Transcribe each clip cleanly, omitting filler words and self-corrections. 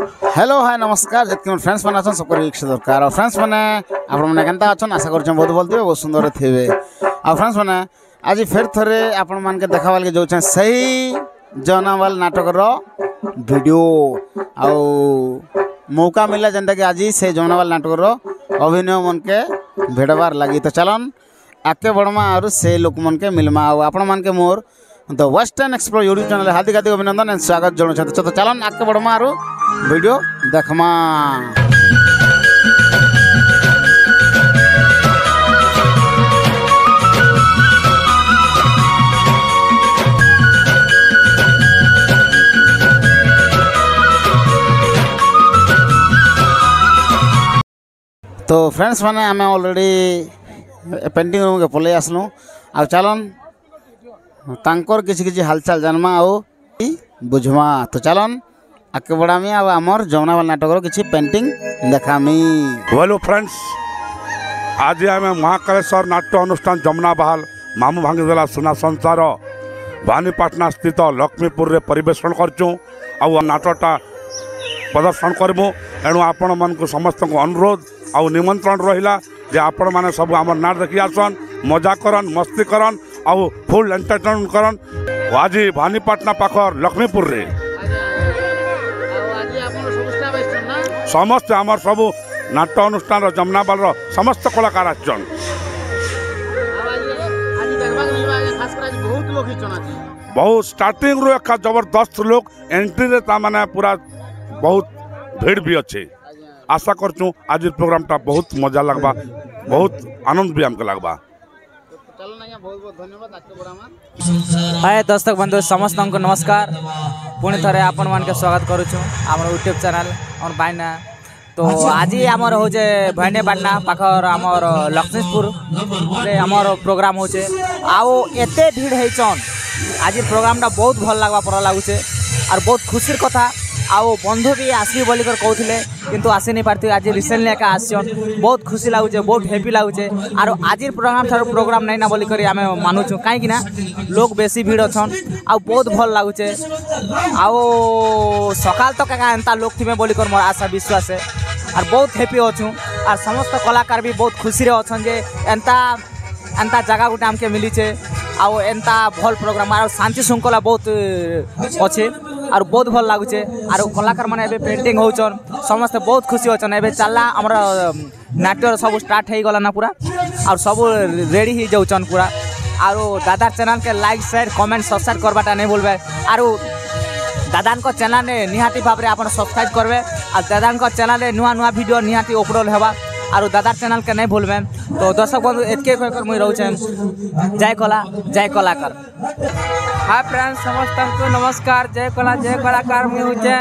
Hello hi नमस्कार जितके friends मैंने अच्छे सबको रिक्स दरकार और फ्रेंड्स मैंने आपने केनता अच्छन आशा कर बहुत भल थे बहुत सुंदर थे और फ्रेंड्स मैंने आज फिर थे आपण मान के देखा के जो सही जनावाल नाटक वीडियो आउ मौका मिला जेनटा कि आज से जनावाल नाटक अभिनय मन के भेड़बार लगी तो चलन आगे बढ़मा और से लोक मन के मिलमा आपण मान के मोर the western explore YouTube channel हार्दिक हार्दिक अभिनंदन एंड स्वागत जनाते तो चलन आगे बढ़मा और वीडियो देखमा। तो फ्रेंड्स मैंने आम ऑलरेडी पेंटिंग रूम के पलि आसलु आ चलन तांकर किसी किसी हालचाल जानमा आउ बुझमा तो चलन आगे बढ़ामी आमर जमुनावाल नाटक किसी पेंटिंग देखामी। हेलो फ्रेंड्स आज आम महाकालेश्वर नाट्य अनुष्ठान जमुनावाल मामू भांगीदेला सुना संसार भानीपाटना स्थित लक्ष्मीपुर परिवेषण करचु नाटकटा प्रदर्शन करमु एणु आपण मन को समस्त को अनुरोध आउ निमंत्रण रहिला जे आपण माने सब आम नाट देखी आसन मजा करन मस्ती करन आउ फुल एंटरटेनमेंट करन आज भानीपाटना पाखर लक्ष्मीपुर रे समस्त आमर सब नाट्य अनुष्ठान जमुनावाल समस्त कलाकार आछन बहुत स्टार्टिंग रो एक जबरदस्त लोग एंट्री रे ता माने पूरा बहुत भीड़ भी अच्छे आशा करचु आज प्रोग्राम टा बहुत मजा लगबा बहुत आनंद भी हमके लगबा। हाय दर्शक बंधु समस्त को नमस्कार पुणी थे आपण मान के स्वागत करुचु आम यूट्यूब चैनल और बाइना तो आज आमर हो भानीपाटना पाखर आमर लक्ष्मीपुर आमर प्रोग्राम होचे आओ एते भीड़ होचन आज प्रोग्राम टा बहुत भल लगवा पर लगुचे और बहुत खुशी कथा आओ बंधु भी आसबी बोलिकर कहते किंतु आसी नहीं पार्थ आज रिसेंटली एका आसन बहुत खुशी लगुचे बहुत हैप्पी लगुचे और आज प्रोग्राम ठार प्रोग्राम नहीं ना बोलिकर आम मानुचु कहीं लोग बेसी भीड़ अच्छन आ बहुत भल लगुचे आओ सकाल तक एंता लोग थी बोलिकर मोर आशा विश्वास है और बहुत हैप्पी अच्छु और समस्त कलाकार भी बहुत खुशी अच्छन जे एंता एंता जगह गोटे आमके मिलीचे आओ एंता भल प्रोग्राम और शांति श्रृंखला बहुत अच्छे और बहुत भल लगुचे और कलाकार मैंने एबे पेंटिंग होचन समस्त बहुत खुशी होचन एबे चलला हमर नाट्य सब स्टार्ट हो गला ना पूरा और सब रेडी ही जाउचन पूरा और दादा चैनल के लाइक शेयर कमेंट सब्सक्राइब करवाटा नहीं भूलबे और दादा को चैनल ने निहाती भाव में आप सब्सक्राइब करबे और दादा को चैनल नुआ नुआ वीडियो निहाती अपलोड हेबा और दादा चैनल के नहीं भूलबे। तो दर्शक बंधु एतके कहकर मुई रहूचे जय कला जय कलाकार। हाय फ्रेंड्स समस्त को नमस्कार जय कला जय कलाकार मुई होचे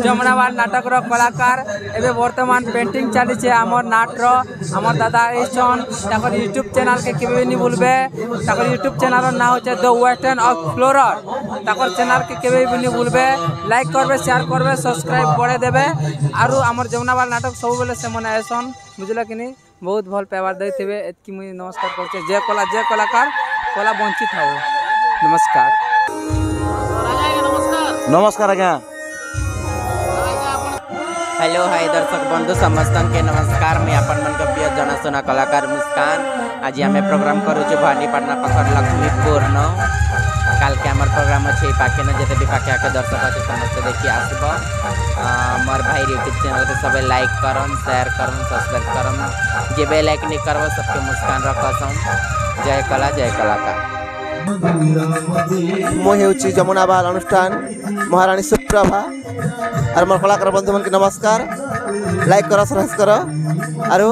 जमुनावाल नाटक रो कलाकार एबे वर्तमान पेंटिंग चली छे हमर नाट रो हमर दादा एछन ताकर यूट्यूब चैनल के केबे नहीं भूलबे ताकर यूट्यूब चैनल रो नाम होचे the western explorer Takar channel के केबे भी नहीं भूलबे लाइक करबे शेयर करबे सब्सक्राइब करे देबे और हमर जमुनावाल नाटक सब बेले से मने एछन बुझला कि नहीं बहुत भल पेवर देथिबे एतकी मुई नमस्कार करछे जय कला जय कलाकार कला वंचित हो नमस्कार नमस्कार आज्ञा। हेलो हाय दर्शक बंधु समस्त के नमस्कार मैं अपन मन के प्रिय जनाशुना कलाकार मुस्कान आज आम प्रोग्राम करुचु भानीपाटना पाखर लक्ष्मीपुर न काल के आमर प्रोग्राम अच्छे पाखे न जिते भी पाखे आके दर्शक अच्छे समस्त देखिए आसब मोर भाई यूट्यूब चैनल के सब लाइक करन शेयर करन सब्सक्राइब करन जे बेल आइकन नहीं करब सबके मुस्कान रखसम जय कला जय कलाकार। मुझे जमुनावाल अनुष्ठान महारानी सुप्रभा और मोर कलाकार बंधु मन के नमस्कार लाइक करो सब्सक्राइब करो और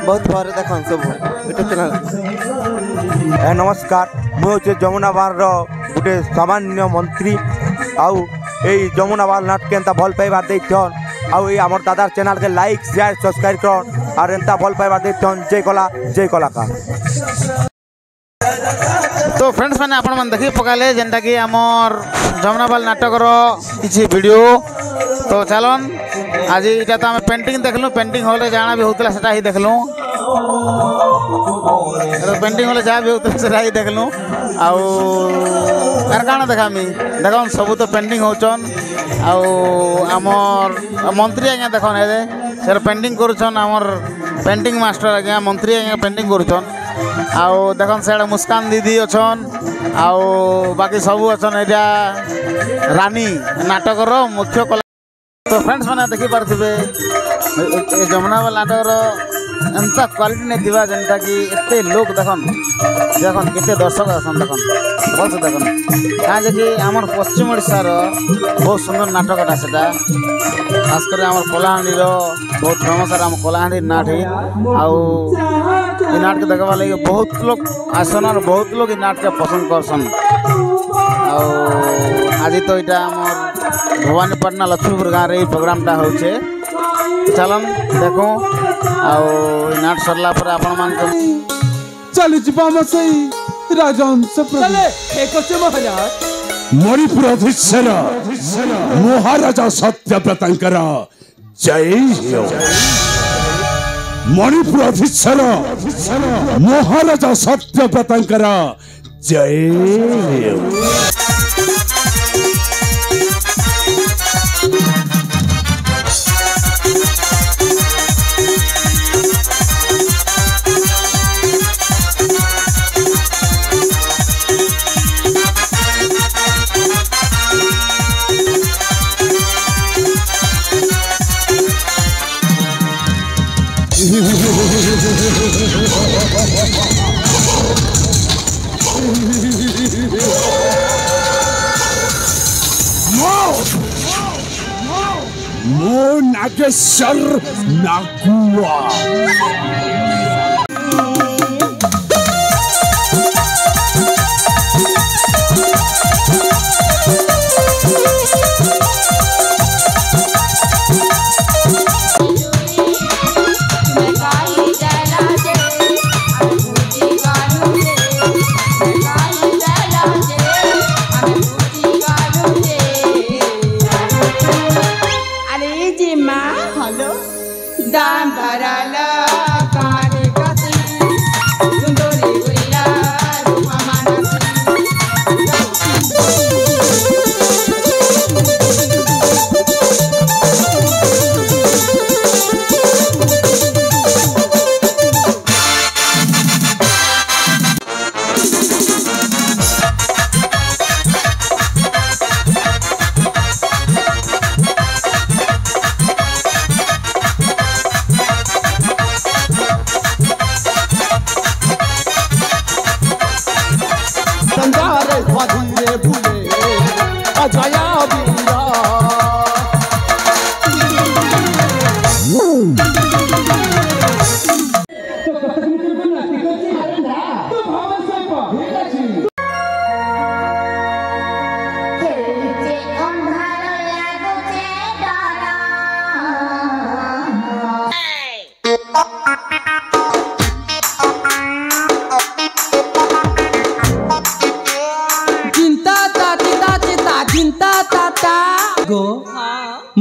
बहुत भर देख सब यूट्यूब चैनल। नमस्कार मुझे जमुनावाल गोटे सामान्य मंत्री आउ यही जमुनावाल नाटक एंता भल पाइबार देथन आउ आमर दादार चैनल के लाइक शेयर सब्सक्राइब कर और एंता भल पाइबार देथन जय कला जय कलाकार। तो फ्रेंड्स मैंने आपण मन देखी पकाले जेनटा कि आमर जमुनावाल नाटक किसी वीडियो तो चलन आज इटा तो आम पेंटिंग देखलु पेंटिंग हॉल जाना भी होता सेटा ही देखलु पेंटिंग हॉल जहाँ भी होता सेटा ही देखलु आउ काण देखामी देख सब तो पेंटिंग होचन आउ आमर मंत्री आज्ञा देखन हे सर पेंटिंग करुछन आमर पेंटिंग मास्टर आज्ञा मंत्री आज्ञा पेंटिंग करुछन आउ देखन से मुस्कान दीदी अच्छन आउ बाकी सब अच्छन एटा रानी नाटकर मुख्य कला तो फ्रेंड्स मैंने देखी पारे जमुनावाल नाटकर एंता क्वालिटी नहीं थी जेनटा कि एते लोग देखन देखन केते दर्शक आसन देखन भल से देखन कहाँ कि आमर पश्चिम ओडिशार बहुत सुंदर नाटकटा सेटा खासकर आमर कलाहांडी बहुत फेमस है आम कलाहांडी नाट ही आउ ये नाट के देखा लगे बहुत लोग आसन और बहुत लोग नाट के पसंद करसन आज तो यहाँ आम भवानीपाटना लक्ष्मीपुर गाँव में प्रोग्रामटा हो चलन देखो नाट सरला पर आपण मान चली राजहंस मणिपुर अधीश्वर महाराजा सत्यव्रतर जय हो मणिपुर अधीश्वर महाराजा सत्यव्रतर जय हो मो नागेश्वर नागुआ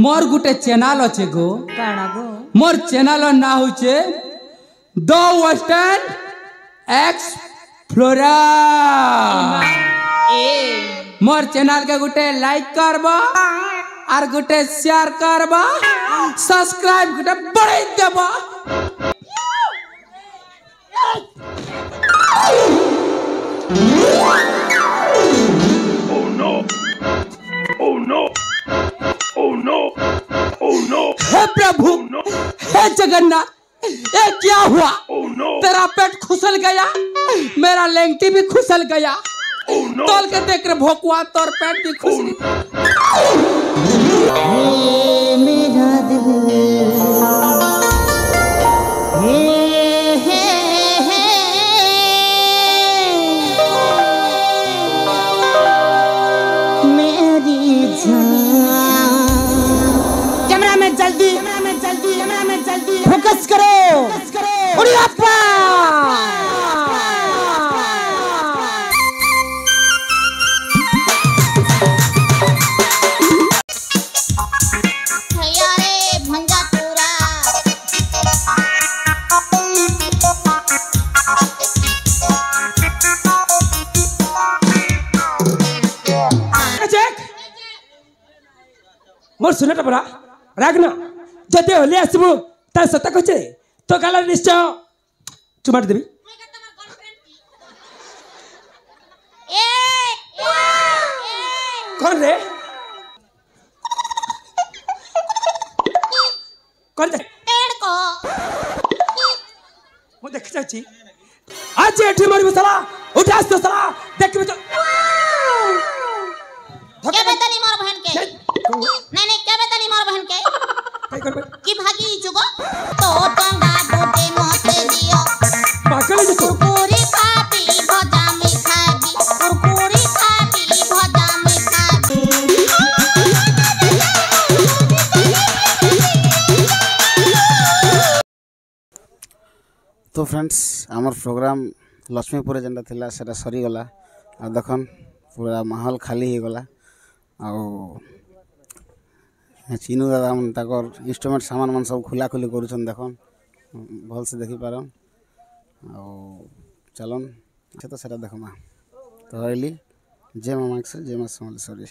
मोर गुटे चैनल अच्छे गो मोर चैनल ना होचे the western explorer more channel के गुटे लाइक करबा और गुटे शेयर करबा सब्सक्राइब गुटे बढ़ाई देबा हे प्रभु हे जगन्नाथ ये क्या हुआ तेरा पेट खुसल गया मेरा लेंटी भी खुसल गया तोल के देख रहे भोकुआ तोर पेट भी खुसल मेरा जल्दी फोकस करो उड़ी अप्पा सुनटा परा रागना जदि होली आसबु ता सत कहे तो गाल निश्चय चुमाट देबी कौन रे कौन जा मु देख जाची आज एठी मारबो साला उठास तो साला देखबे तो के बेतनी मोर बहन के नहीं के बेतनी मोर बहन के काय करबे की भागी जुगो तो टंगा गोटे मोते दियो पागल जे तो कुरकुरी खाती भजा में खागी कुरकुरी खाती भजा में खागी तो फ्रेंड्स आमर प्रोग्राम लक्ष्मीपुर जेनटा थिला सेटा सरी गला आ देखन पूरा माहौल खाली हो गला आ चीनू दादा मन ताकर इंस्ट्रूमेंट सामान मन सब खुला खुली करूछन देखन भल से देखि पारन आ चलन से तो सेटा देखमा तो हइली जय मामा से जय मां समलेश्वरी।